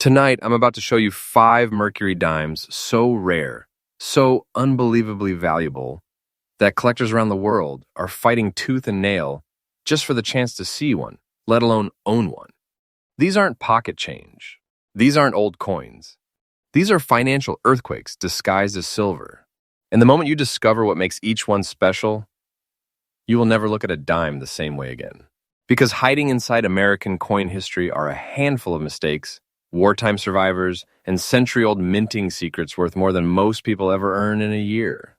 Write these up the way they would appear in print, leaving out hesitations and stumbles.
Tonight, I'm about to show you 5 Mercury dimes so rare, so unbelievably valuable, that collectors around the world are fighting tooth and nail just for the chance to see one, let alone own one. These aren't pocket change. These aren't old coins. These are financial earthquakes disguised as silver. And the moment you discover what makes each one special, you will never look at a dime the same way again. Because hiding inside American coin history are a handful of mistakes, wartime survivors, and century-old minting secrets worth more than most people ever earn in a year.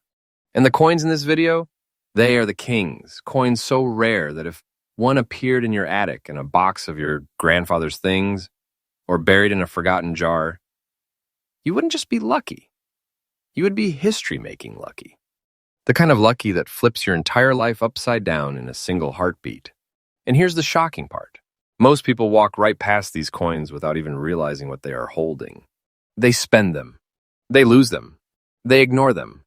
And the coins in this video, they are the kings, coins so rare that if one appeared in your attic in a box of your grandfather's things or buried in a forgotten jar, you wouldn't just be lucky. You would be history-making lucky. The kind of lucky that flips your entire life upside down in a single heartbeat. And here's the shocking part. Most people walk right past these coins without even realizing what they are holding. They spend them. They lose them. They ignore them.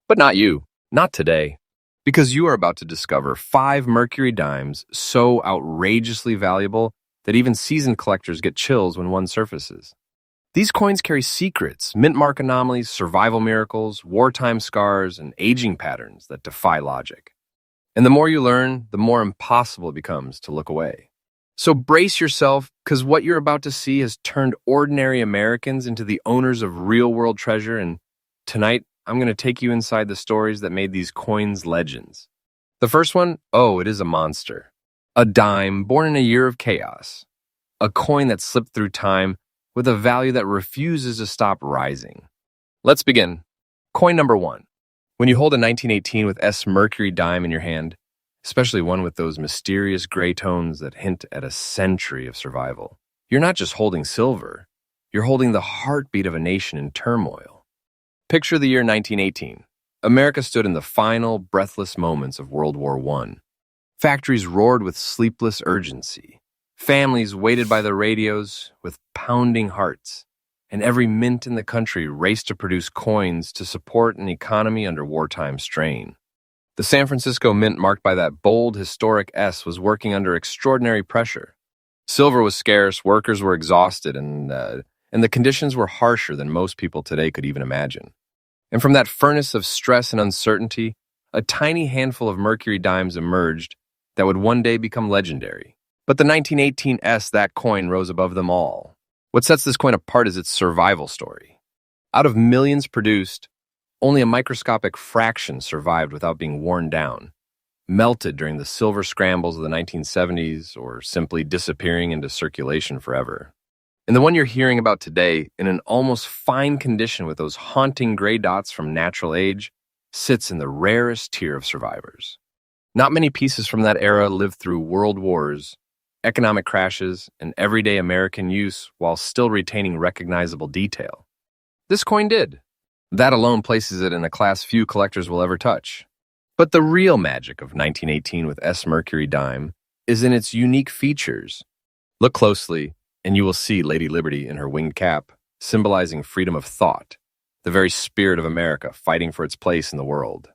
But not you. Not today. Because you are about to discover 5 Mercury dimes so outrageously valuable that even seasoned collectors get chills when one surfaces. These coins carry secrets, mint mark anomalies, survival miracles, wartime scars, and aging patterns that defy logic. And the more you learn, the more impossible it becomes to look away. So brace yourself, because what you're about to see has turned ordinary Americans into the owners of real-world treasure, and tonight, I'm going to take you inside the stories that made these coins legends. The first one, it is a monster. A dime born in a year of chaos. A coin that slipped through time with a value that refuses to stop rising. Let's begin. Coin number 1. When you hold a 1918 with S Mercury dime in your hand, especially one with those mysterious gray tones that hint at a century of survival, you're not just holding silver, you're holding the heartbeat of a nation in turmoil. Picture the year 1918. America stood in the final, breathless moments of World War I. Factories roared with sleepless urgency. Families waited by their radios with pounding hearts. And every mint in the country raced to produce coins to support an economy under wartime strain. The San Francisco Mint, marked by that bold, historic S, was working under extraordinary pressure. Silver was scarce, workers were exhausted, and the conditions were harsher than most people today could even imagine. And from that furnace of stress and uncertainty, a tiny handful of Mercury dimes emerged that would one day become legendary. But the 1918 S, that coin, rose above them all. What sets this coin apart is its survival story. Out of millions produced, only a microscopic fraction survived without being worn down, melted during the silver scrambles of the 1970s, or simply disappearing into circulation forever. And the one you're hearing about today, in an almost fine condition with those haunting gray dots from natural age, sits in the rarest tier of survivors. Not many pieces from that era lived through world wars, economic crashes, and everyday American use while still retaining recognizable detail. This coin did. That alone places it in a class few collectors will ever touch. But the real magic of 1918 with S Mercury dime is in its unique features. Look closely, and you will see Lady Liberty in her winged cap, symbolizing freedom of thought, the very spirit of America fighting for its place in the world.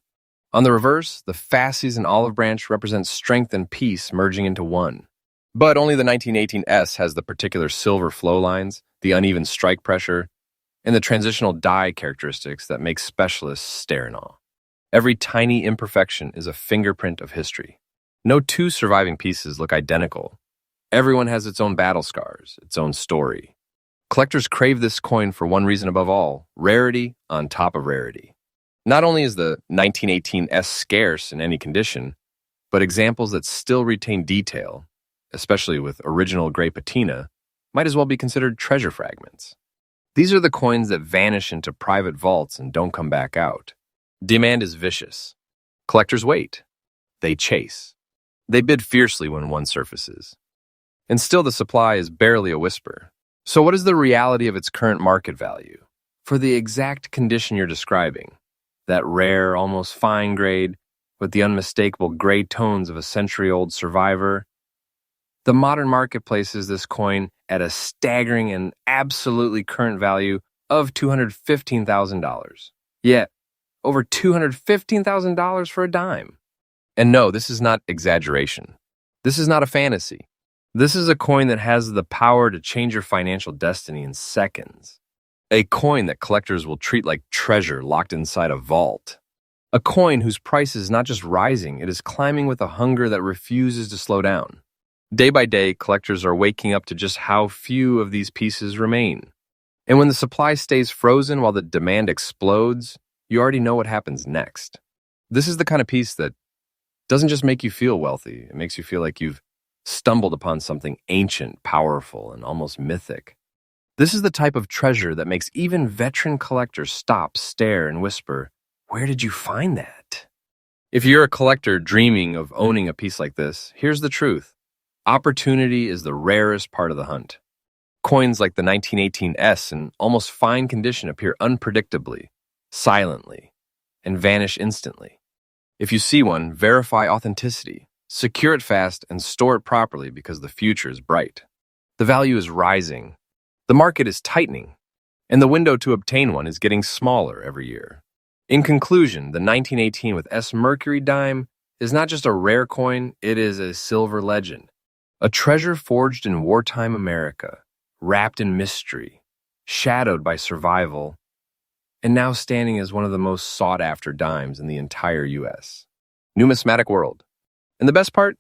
On the reverse, the fasces and olive branch represent strength and peace merging into one. But only the 1918 S has the particular silver flow lines, the uneven strike pressure, and the transitional die characteristics that make specialists stare in awe. Every tiny imperfection is a fingerprint of history. No two surviving pieces look identical. Everyone has its own battle scars, its own story. Collectors crave this coin for one reason above all: rarity on top of rarity. Not only is the 1918 S scarce in any condition, but examples that still retain detail, especially with original gray patina, might as well be considered treasure fragments. These are the coins that vanish into private vaults and don't come back out. Demand is vicious. Collectors wait. They chase. They bid fiercely when one surfaces. And still the supply is barely a whisper. So what is the reality of its current market value? For the exact condition you're describing, that rare, almost fine grade, with the unmistakable gray tones of a century-old survivor, the modern market places this coin at a staggering and absolutely current value of $215,000. Yet, over $215,000 for a dime. And no, this is not exaggeration. This is not a fantasy. This is a coin that has the power to change your financial destiny in seconds. A coin that collectors will treat like treasure locked inside a vault. A coin whose price is not just rising, it is climbing with a hunger that refuses to slow down. Day by day, collectors are waking up to just how few of these pieces remain. And when the supply stays frozen while the demand explodes, you already know what happens next. This is the kind of piece that doesn't just make you feel wealthy, it makes you feel like you've stumbled upon something ancient, powerful, and almost mythic. This is the type of treasure that makes even veteran collectors stop, stare, and whisper, "Where did you find that?" If you're a collector dreaming of owning a piece like this, here's the truth. Opportunity is the rarest part of the hunt. Coins like the 1918 S in almost fine condition appear unpredictably, silently, and vanish instantly. If you see one, verify authenticity, secure it fast, and store it properly because the future is bright. The value is rising, the market is tightening, and the window to obtain one is getting smaller every year. In conclusion, the 1918 with S Mercury dime is not just a rare coin, it is a silver legend. A treasure forged in wartime America, wrapped in mystery, shadowed by survival, and now standing as one of the most sought-after dimes in the entire U.S. Numismatic world. And the best part?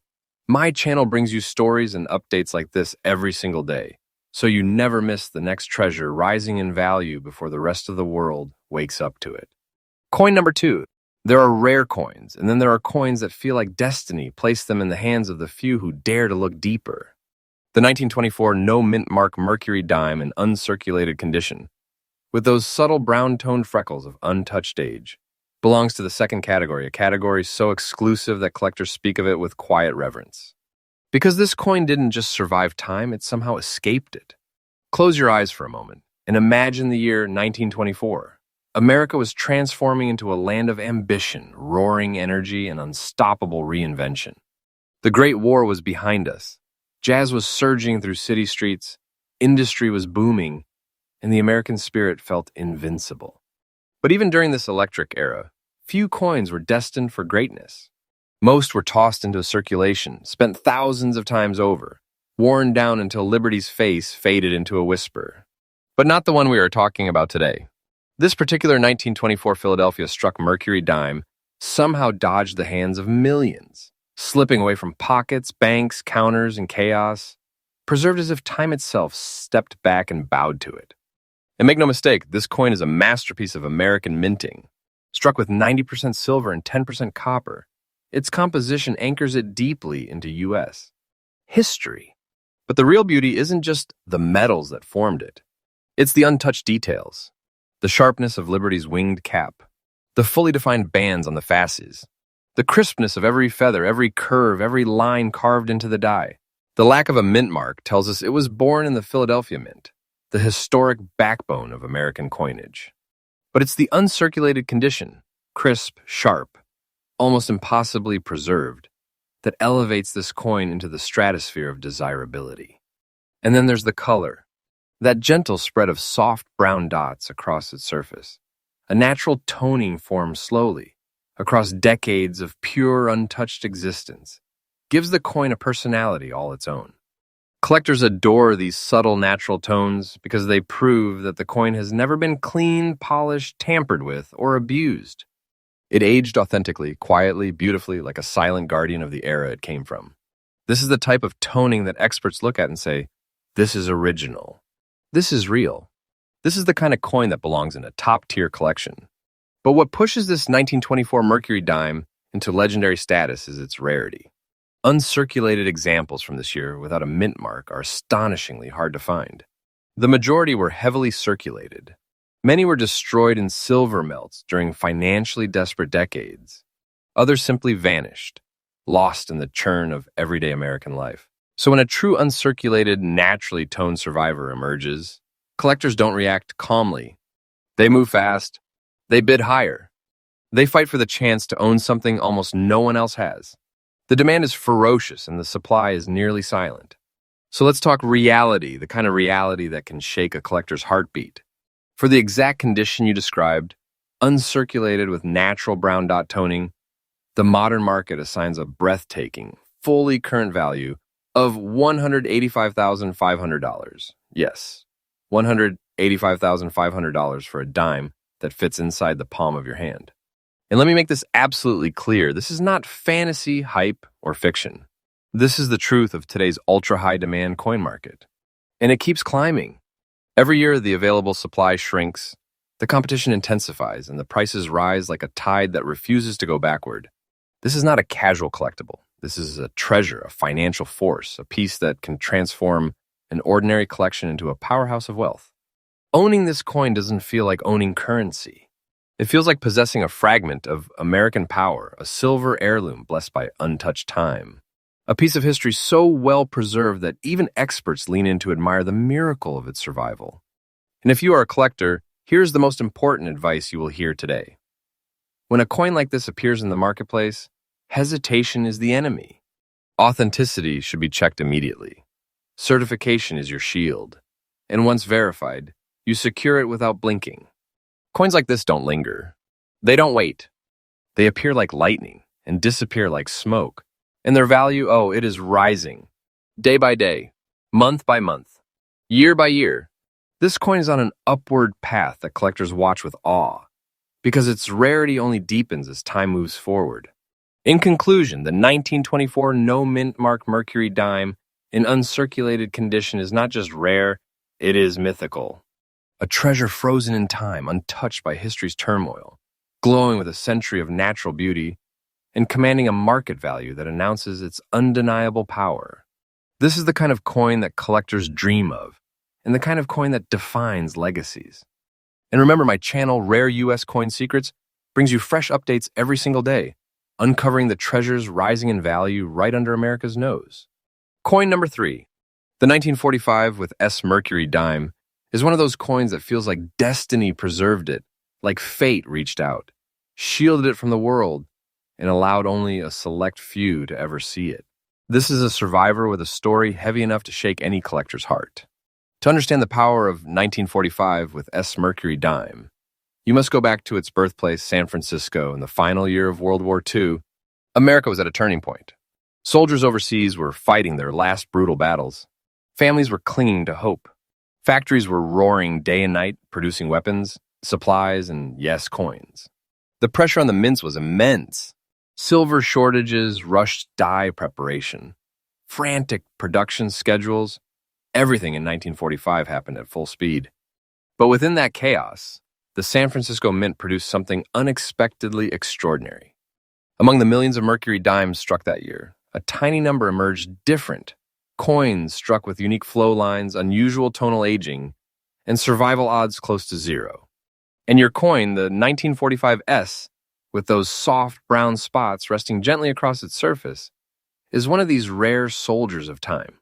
My channel brings you stories and updates like this every single day, so you never miss the next treasure rising in value before the rest of the world wakes up to it. Coin number 2. There are rare coins, and then there are coins that feel like destiny placed them in the hands of the few who dare to look deeper. The 1924 no mint mark Mercury dime in uncirculated condition, with those subtle brown-toned freckles of untouched age, belongs to the second category, a category so exclusive that collectors speak of it with quiet reverence. Because this coin didn't just survive time, it somehow escaped it. Close your eyes for a moment and imagine the year 1924. America was transforming into a land of ambition, roaring energy, and unstoppable reinvention. The Great War was behind us. Jazz was surging through city streets, industry was booming, and the American spirit felt invincible. But even during this electric era, few coins were destined for greatness. Most were tossed into circulation, spent thousands of times over, worn down until liberty's face faded into a whisper. But not the one we are talking about today. This particular 1924 Philadelphia struck Mercury dime somehow dodged the hands of millions, slipping away from pockets, banks, counters, and chaos, preserved as if time itself stepped back and bowed to it. And make no mistake, this coin is a masterpiece of American minting. Struck with 90% silver and 10% copper, its composition anchors it deeply into U.S. history. But the real beauty isn't just the metals that formed it. It's the untouched details. The sharpness of Liberty's winged cap, the fully defined bands on the fasces, the crispness of every feather, every curve, every line carved into the die. The lack of a mint mark tells us it was born in the Philadelphia Mint, the historic backbone of American coinage. But it's the uncirculated condition, crisp, sharp, almost impossibly preserved, that elevates this coin into the stratosphere of desirability. And then there's the color, that gentle spread of soft brown dots across its surface. A natural toning formed slowly, across decades of pure, untouched existence, gives the coin a personality all its own. Collectors adore these subtle natural tones because they prove that the coin has never been cleaned, polished, tampered with, or abused. It aged authentically, quietly, beautifully, like a silent guardian of the era it came from. This is the type of toning that experts look at and say, this is original. This is real. This is the kind of coin that belongs in a top-tier collection. But what pushes this 1924 Mercury dime into legendary status is its rarity. Uncirculated examples from this year without a mint mark are astonishingly hard to find. The majority were heavily circulated. Many were destroyed in silver melts during financially desperate decades. Others simply vanished, lost in the churn of everyday American life. So when a true uncirculated, naturally toned survivor emerges, collectors don't react calmly. They move fast. They bid higher. They fight for the chance to own something almost no one else has. The demand is ferocious and the supply is nearly silent. So let's talk reality, the kind of reality that can shake a collector's heartbeat. For the exact condition you described, uncirculated with natural brown dot toning, the modern market assigns a breathtaking, fully current value of $185,500. Yes, $185,500 for a dime that fits inside the palm of your hand. And let me make this absolutely clear. This is not fantasy, hype, or fiction. This is the truth of today's ultra-high demand coin market. And it keeps climbing. Every year, the available supply shrinks, the competition intensifies, and the prices rise like a tide that refuses to go backward. This is not a casual collectible. This is a treasure, a financial force, a piece that can transform an ordinary collection into a powerhouse of wealth. Owning this coin doesn't feel like owning currency. It feels like possessing a fragment of American power, a silver heirloom blessed by untouched time. A piece of history so well preserved that even experts lean in to admire the miracle of its survival. And if you are a collector, here's the most important advice you will hear today. When a coin like this appears in the marketplace, hesitation is the enemy. Authenticity should be checked immediately. Certification is your shield. And once verified, you secure it without blinking. Coins like this don't linger. They don't wait. They appear like lightning and disappear like smoke. And their value, it is rising. Day by day, month by month, year by year. This coin is on an upward path that collectors watch with awe, because its rarity only deepens as time moves forward. In conclusion, the 1924 no-mint mark Mercury dime in uncirculated condition is not just rare, it is mythical. A treasure frozen in time, untouched by history's turmoil, glowing with a century of natural beauty, and commanding a market value that announces its undeniable power. This is the kind of coin that collectors dream of, and the kind of coin that defines legacies. And remember, my channel, Rare U.S. Coin Secrets, brings you fresh updates every single day, uncovering the treasures rising in value right under America's nose. Coin number 3. The 1945 with S Mercury dime is one of those coins that feels like destiny preserved it, like fate reached out, shielded it from the world, and allowed only a select few to ever see it. This is a survivor with a story heavy enough to shake any collector's heart. To understand the power of 1945 with S Mercury dime, you must go back to its birthplace, San Francisco, in the final year of World War II. America was at a turning point. Soldiers overseas were fighting their last brutal battles. Families were clinging to hope. Factories were roaring day and night, producing weapons, supplies, and, yes, coins. The pressure on the mints was immense. Silver shortages, rushed die preparation, frantic production schedules. Everything in 1945 happened at full speed. But within that chaos, the San Francisco Mint produced something unexpectedly extraordinary. Among the millions of Mercury dimes struck that year, a tiny number emerged different. Coins struck with unique flow lines, unusual tonal aging, and survival odds close to zero. And your coin, the 1945 S, with those soft brown spots resting gently across its surface, is one of these rare soldiers of time.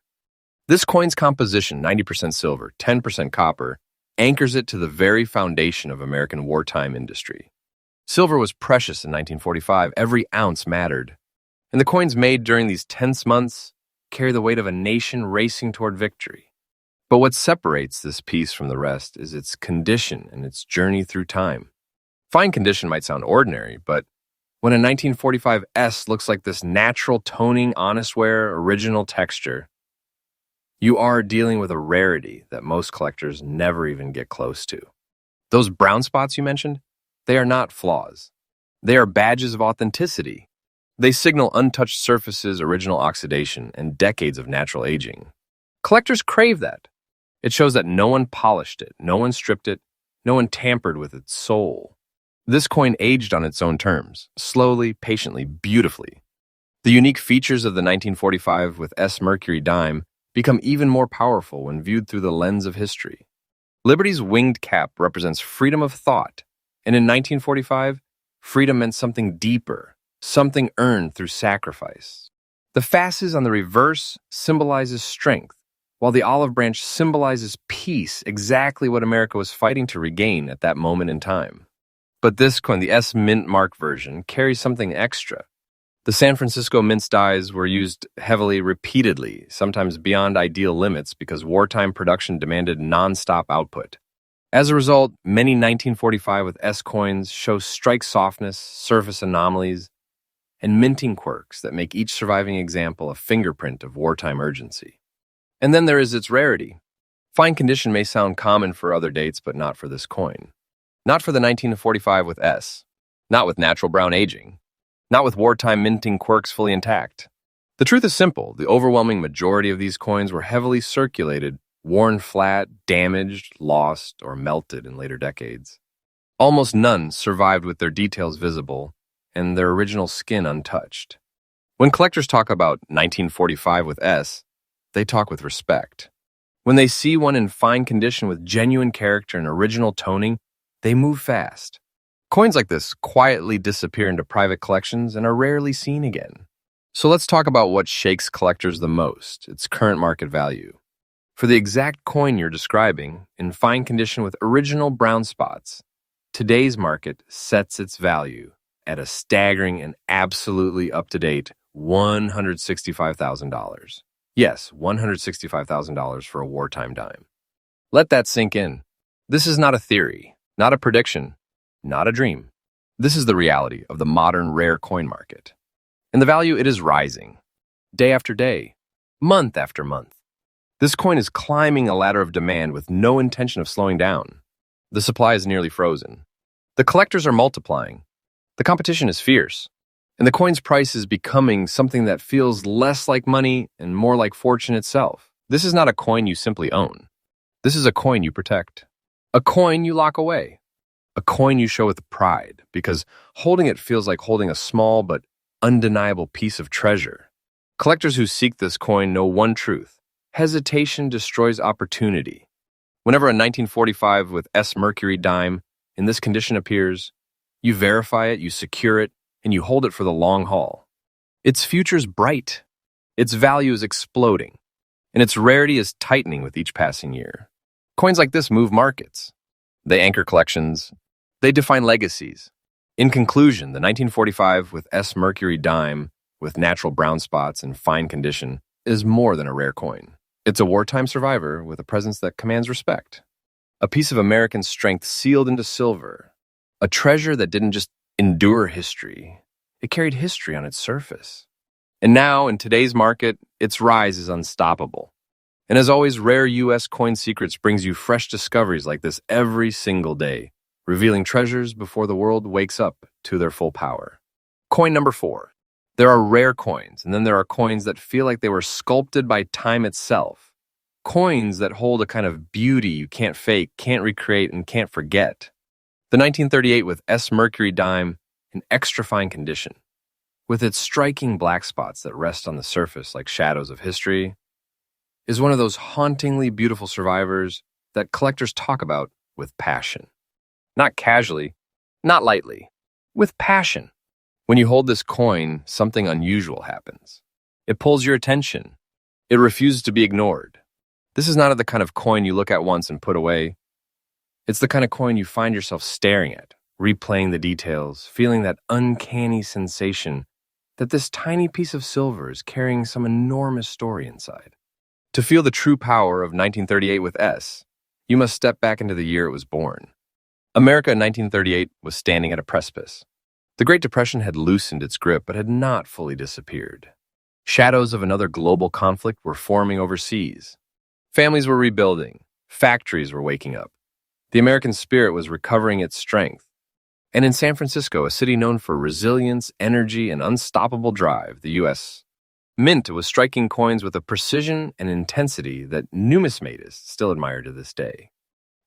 This coin's composition, 90% silver, 10% copper, anchors it to the very foundation of American wartime industry. Silver was precious in 1945. Every ounce mattered. And the coins made during these tense months carry the weight of a nation racing toward victory. But what separates this piece from the rest is its condition and its journey through time. Fine condition might sound ordinary, but when a 1945 S looks like this natural toning, honest wear, original texture, you are dealing with a rarity that most collectors never even get close to. Those brown spots you mentioned, they are not flaws. They are badges of authenticity. They signal untouched surfaces, original oxidation, and decades of natural aging. Collectors crave that. It shows that no one polished it, no one stripped it, no one tampered with its soul. This coin aged on its own terms, slowly, patiently, beautifully. The unique features of the 1945 with S Mercury dime become even more powerful when viewed through the lens of history. Liberty's winged cap represents freedom of thought, and in 1945, freedom meant something deeper, something earned through sacrifice. The fasces on the reverse symbolizes strength, while the olive branch symbolizes peace, exactly what America was fighting to regain at that moment in time. But this coin, the S Mint Mark version, carries something extra. The San Francisco Mint's dies were used heavily, repeatedly, sometimes beyond ideal limits because wartime production demanded non-stop output. As a result, many 1945 with S coins show strike softness, surface anomalies, and minting quirks that make each surviving example a fingerprint of wartime urgency. And then there is its rarity. Fine condition may sound common for other dates, but not for this coin. Not for the 1945 with S. Not with natural brown aging. Not with wartime minting quirks fully intact. The truth is simple. The overwhelming majority of these coins were heavily circulated, worn flat, damaged, lost, or melted in later decades. Almost none survived with their details visible and their original skin untouched. When collectors talk about 1945 with S, they talk with respect. When they see one in fine condition with genuine character and original toning, they move fast. Coins like this quietly disappear into private collections and are rarely seen again. So let's talk about what shakes collectors the most, its current market value. For the exact coin you're describing, in fine condition with original brown spots, today's market sets its value at a staggering and absolutely up-to-date $165,000. Yes, $165,000 for a wartime dime. Let that sink in. This is not a theory, not a prediction, not a dream. This is the reality of the modern rare coin market. And the value, it is rising, day after day, month after month. This coin is climbing a ladder of demand with no intention of slowing down. The supply is nearly frozen. The collectors are multiplying. The competition is fierce. And the coin's price is becoming something that feels less like money and more like fortune itself. This is not a coin you simply own. This is a coin you protect. A coin you lock away. A coin you show with pride, because holding it feels like holding a small but undeniable piece of treasure. Collectors who seek this coin know one truth. Hesitation destroys opportunity. Whenever a 1945 with S Mercury dime in this condition appears, you verify it, you secure it, and you hold it for the long haul. Its future's bright, its value is exploding, and its rarity is tightening with each passing year. Coins like this move markets. They anchor collections. They define legacies. In conclusion, the 1945 with S Mercury dime with natural brown spots and fine condition is more than a rare coin. It's a wartime survivor with a presence that commands respect. A piece of American strength sealed into silver. A treasure that didn't just endure history. It carried history on its surface. And now, in today's market, its rise is unstoppable. And as always, Rare U.S. Coin Secrets brings you fresh discoveries like this every single day, revealing treasures before the world wakes up to their full power. Coin number 4. There are rare coins, and then there are coins that feel like they were sculpted by time itself. Coins that hold a kind of beauty you can't fake, can't recreate, and can't forget. The 1938 with S Mercury dime in extra fine condition, with its striking black spots that rest on the surface like shadows of history, is one of those hauntingly beautiful survivors that collectors talk about with passion. Not casually, not lightly, with passion. When you hold this coin, something unusual happens. It pulls your attention. It refuses to be ignored. This is not the kind of coin you look at once and put away. It's the kind of coin you find yourself staring at, replaying the details, feeling that uncanny sensation that this tiny piece of silver is carrying some enormous story inside. To feel the true power of 1938 with S, you must step back into the year it was born. America in 1938 was standing at a precipice. The Great Depression had loosened its grip but had not fully disappeared. Shadows of another global conflict were forming overseas. Families were rebuilding. Factories were waking up. The American spirit was recovering its strength. And in San Francisco, a city known for resilience, energy, and unstoppable drive, the U.S. Mint was striking coins with a precision and intensity that numismatists still admire to this day.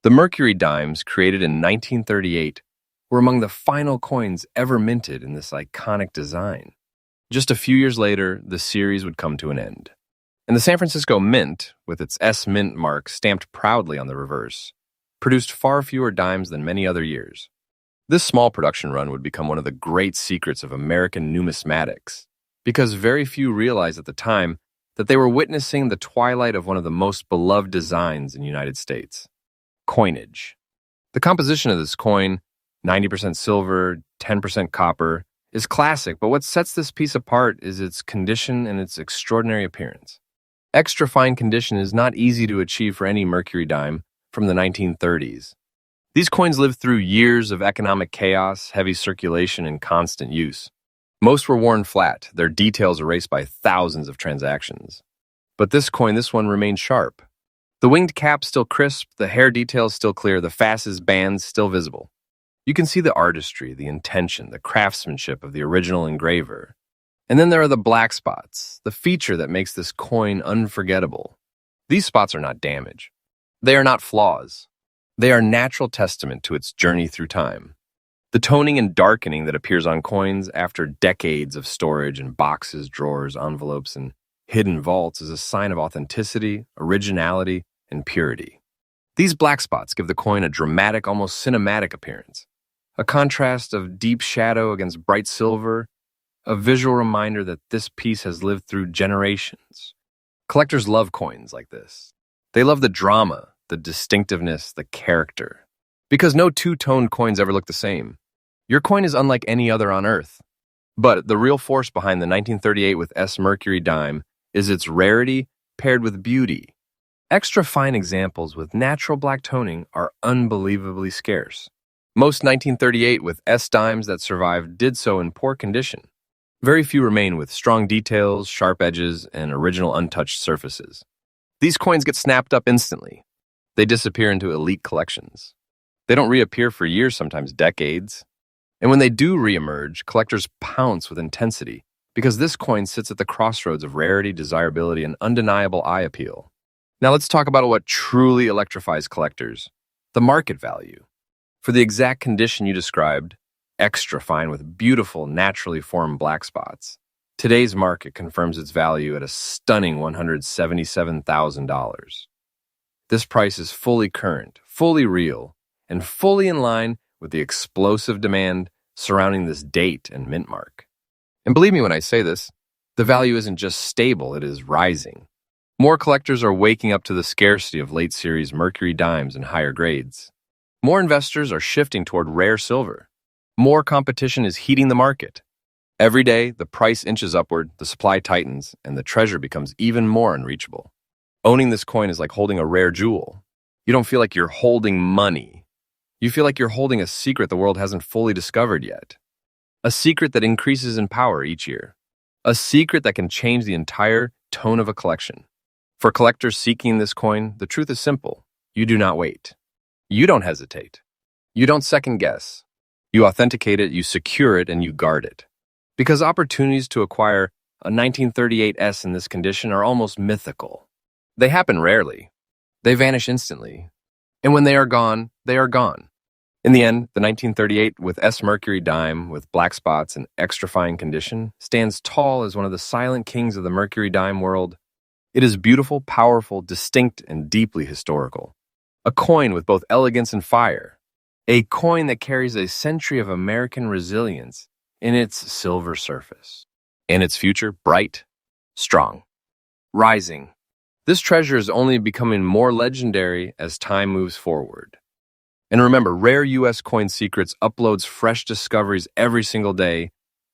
The Mercury dimes, created in 1938, were among the final coins ever minted in this iconic design. Just a few years later, the series would come to an end. And the San Francisco Mint, with its S Mint mark stamped proudly on the reverse, produced far fewer dimes than many other years. This small production run would become one of the great secrets of American numismatics, because very few realized at the time that they were witnessing the twilight of one of the most beloved designs in the United States: coinage. The composition of this coin, 90% silver, 10% copper, is classic, but what sets this piece apart is its condition and its extraordinary appearance. Extra fine condition is not easy to achieve for any Mercury dime from the 1930s. These coins lived through years of economic chaos, heavy circulation, and constant use. Most were worn flat, their details erased by thousands of transactions. But this one remained sharp. The winged cap still crisp, the hair details still clear, the fasces bands still visible. You can see the artistry, the intention, the craftsmanship of the original engraver. And then there are the black spots, the feature that makes this coin unforgettable. These spots are not damage. They are not flaws. They are natural testament to its journey through time. The toning and darkening that appears on coins after decades of storage in boxes, drawers, envelopes, and hidden vaults is a sign of authenticity, originality, and purity. These black spots give the coin a dramatic, almost cinematic appearance, a contrast of deep shadow against bright silver, a visual reminder that this piece has lived through generations. Collectors love coins like this. They love the drama, the distinctiveness, the character. Because no two-toned coins ever look the same. Your coin is unlike any other on Earth. But the real force behind the 1938 with S Mercury dime is its rarity paired with beauty. Extra fine examples with natural black toning are unbelievably scarce. Most 1938 with S dimes that survived did so in poor condition. Very few remain with strong details, sharp edges, and original untouched surfaces. These coins get snapped up instantly. They disappear into elite collections. They don't reappear for years, sometimes decades. And when they do reemerge, collectors pounce with intensity because this coin sits at the crossroads of rarity, desirability, and undeniable eye appeal. Now let's talk about what truly electrifies collectors, the market value. For the exact condition you described, extra fine with beautiful, naturally formed black spots, today's market confirms its value at a stunning $177,000. This price is fully current, fully real, and fully in line with the explosive demand surrounding this date and mint mark. And believe me when I say this, the value isn't just stable, it is rising. More collectors are waking up to the scarcity of late series Mercury dimes and higher grades. More investors are shifting toward rare silver. More competition is heating the market. Every day, the price inches upward, the supply tightens, and the treasure becomes even more unreachable. Owning this coin is like holding a rare jewel. You don't feel like you're holding money. You feel like you're holding a secret the world hasn't fully discovered yet. A secret that increases in power each year. A secret that can change the entire tone of a collection. For collectors seeking this coin, the truth is simple. You do not wait. You don't hesitate. You don't second guess. You authenticate it, you secure it, and you guard it. Because opportunities to acquire a 1938 S in this condition are almost mythical. They happen rarely. They vanish instantly. And when they are gone, they are gone. In the end, the 1938 with S Mercury dime with black spots and extra fine condition stands tall as one of the silent kings of the Mercury dime world. It is beautiful, powerful, distinct, and deeply historical. A coin with both elegance and fire. A coin that carries a century of American resilience in its silver surface. And its future, bright, strong, rising. This treasure is only becoming more legendary as time moves forward. And remember, Rare U.S. Coin Secrets uploads fresh discoveries every single day,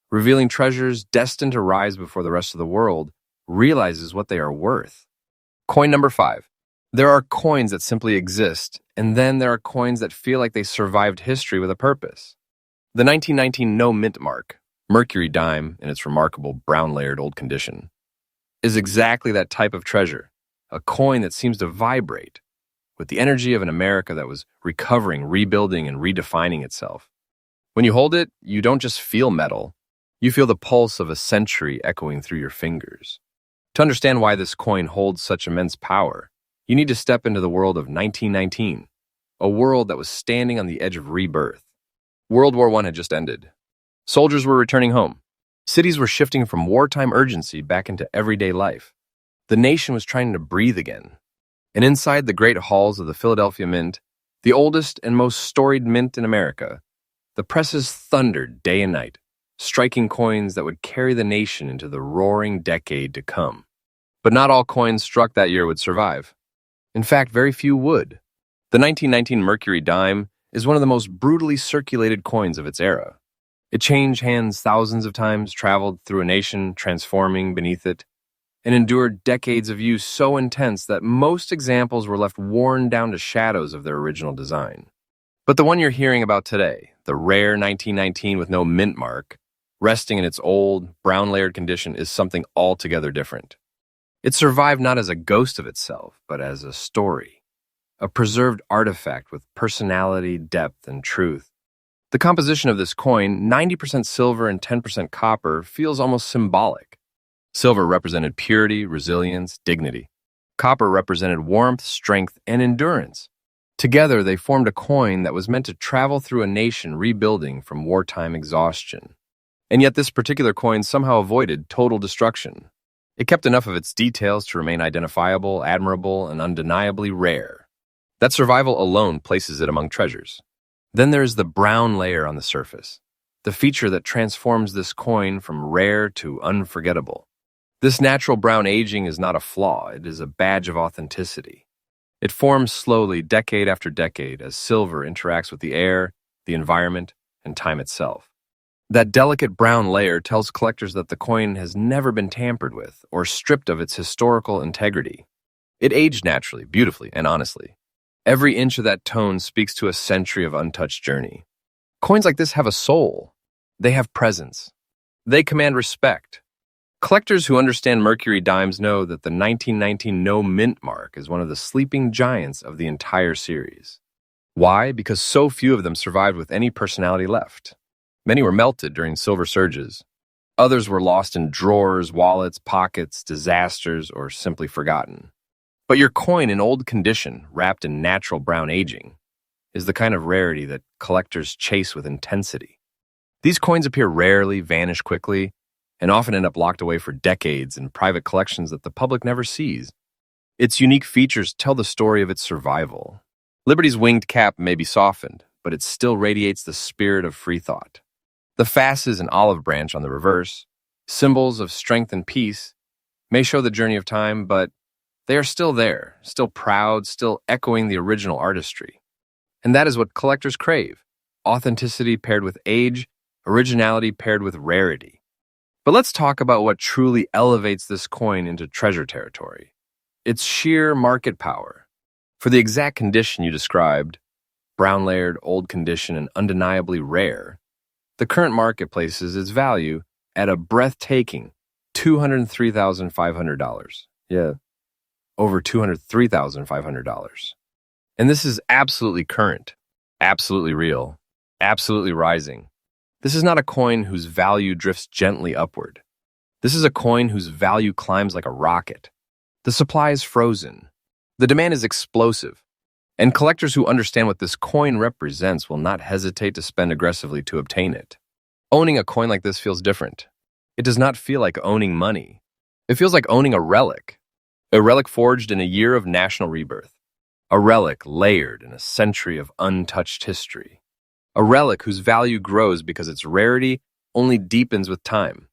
revealing treasures destined to rise before the rest of the world realizes what they are worth. Coin number 5. There are coins that simply exist, and then there are coins that feel like they survived history with a purpose. The 1919 no mint mark, Mercury dime in its remarkable brown-layered old condition, is exactly that type of treasure, a coin that seems to vibrate with the energy of an America that was recovering, rebuilding, and redefining itself. When you hold it, you don't just feel metal, you feel the pulse of a century echoing through your fingers. To understand why this coin holds such immense power, you need to step into the world of 1919, a world that was standing on the edge of rebirth. World War I had just ended. Soldiers were returning home. Cities were shifting from wartime urgency back into everyday life. The nation was trying to breathe again. And inside the great halls of the Philadelphia Mint, the oldest and most storied mint in America, the presses thundered day and night, striking coins that would carry the nation into the roaring decade to come. But not all coins struck that year would survive. In fact, very few would. The 1919 Mercury dime is one of the most brutally circulated coins of its era. It changed hands thousands of times, traveled through a nation, transforming beneath it, and endured decades of use so intense that most examples were left worn down to shadows of their original design. But the one you're hearing about today, the rare 1919 with no mint mark, resting in its old, brown-layered condition is something altogether different. It survived not as a ghost of itself, but as a story, a preserved artifact with personality, depth, and truth. The composition of this coin, 90% silver and 10% copper, feels almost symbolic. Silver represented purity, resilience, dignity. Copper represented warmth, strength, and endurance. Together, they formed a coin that was meant to travel through a nation rebuilding from wartime exhaustion. And yet this particular coin somehow avoided total destruction. It kept enough of its details to remain identifiable, admirable, and undeniably rare. That survival alone places it among treasures. Then there is the brown layer on the surface, the feature that transforms this coin from rare to unforgettable. This natural brown aging is not a flaw, it is a badge of authenticity. It forms slowly, decade after decade, as silver interacts with the air, the environment, and time itself. That delicate brown layer tells collectors that the coin has never been tampered with or stripped of its historical integrity. It aged naturally, beautifully, and honestly. Every inch of that tone speaks to a century of untouched journey. Coins like this have a soul. They have presence. They command respect. Collectors who understand Mercury dimes know that the 1919 no mint mark is one of the sleeping giants of the entire series. Why? Because so few of them survived with any personality left. Many were melted during silver surges. Others were lost in drawers, wallets, pockets, disasters, or simply forgotten. But your coin in old condition, wrapped in natural brown aging, is the kind of rarity that collectors chase with intensity. These coins appear rarely, vanish quickly, and often end up locked away for decades in private collections that the public never sees. Its unique features tell the story of its survival. Liberty's winged cap may be softened, but it still radiates the spirit of free thought. The fasces and olive branch on the reverse, symbols of strength and peace, may show the journey of time, but they are still there, still proud, still echoing the original artistry. And that is what collectors crave: authenticity paired with age, originality paired with rarity. But let's talk about what truly elevates this coin into treasure territory: its sheer market power. For the exact condition you described, brown-layered, old condition, and undeniably rare, the current market places its value at a breathtaking $203,500. Yeah, over $203,500. And this is absolutely current, absolutely real, absolutely rising. This is not a coin whose value drifts gently upward. This is a coin whose value climbs like a rocket. The supply is frozen. The demand is explosive. And collectors who understand what this coin represents will not hesitate to spend aggressively to obtain it. Owning a coin like this feels different. It does not feel like owning money. It feels like owning a relic forged in a year of national rebirth, a relic layered in a century of untouched history. A relic whose value grows because its rarity only deepens with time.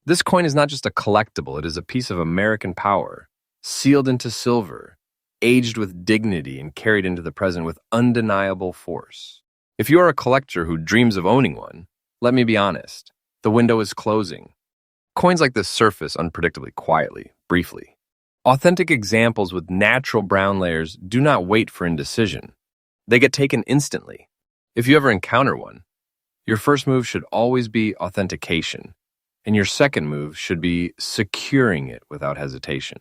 This coin is not just a collectible, it is a piece of American power, sealed into silver, aged with dignity, and carried into the present with undeniable force. If you are a collector who dreams of owning one, let me be honest, the window is closing. Coins like this surface unpredictably, quietly, briefly. Authentic examples with natural brown layers do not wait for indecision. They get taken instantly. If you ever encounter one, your first move should always be authentication, and your second move should be securing it without hesitation.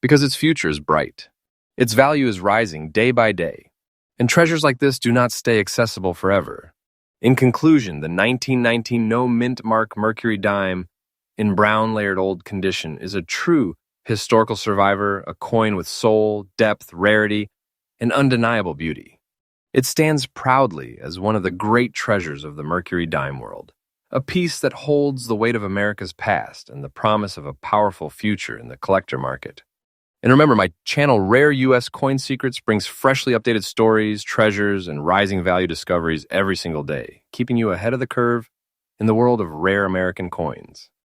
Because its future is bright. Its value is rising day by day, and treasures like this do not stay accessible forever. In conclusion, the 1919 no mint mark Mercury dime in brown layered old condition is a true historical survivor, a coin with soul, depth, rarity, and undeniable beauty. It stands proudly as one of the great treasures of the Mercury dime world, a piece that holds the weight of America's past and the promise of a powerful future in the collector market. And remember, my channel Rare U.S. Coin Secrets brings freshly updated stories, treasures, and rising value discoveries every single day, keeping you ahead of the curve in the world of rare American coins.